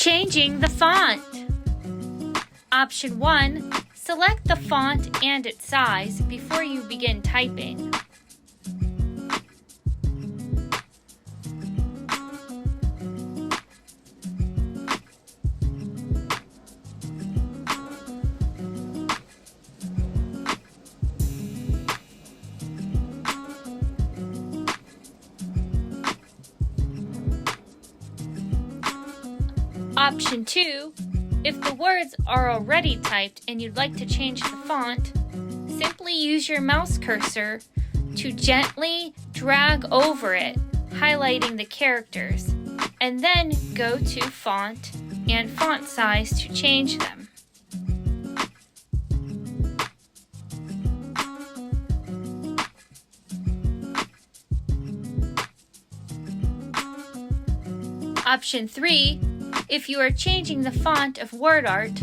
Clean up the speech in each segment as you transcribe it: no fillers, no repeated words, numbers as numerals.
Changing the font. Option 1. Select the font and its size before you begin typing. Option 2. If the words are already typed and you'd like to change the font, simply use your mouse cursor to gently drag over it, highlighting the characters, and then go to Font and Font Size to change them. Option 3. If you are changing the font of word art,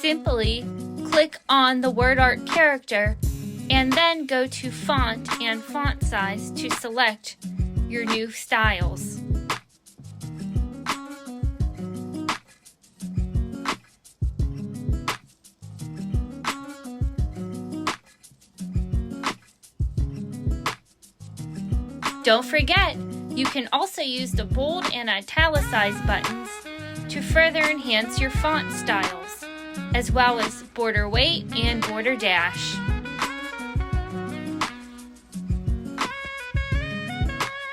simply click on the word art character and then go to Font and Font Size to select your new styles. Don't forget, you can also use the bold and italicize buttons to further enhance your font styles, as well as border weight and border dash.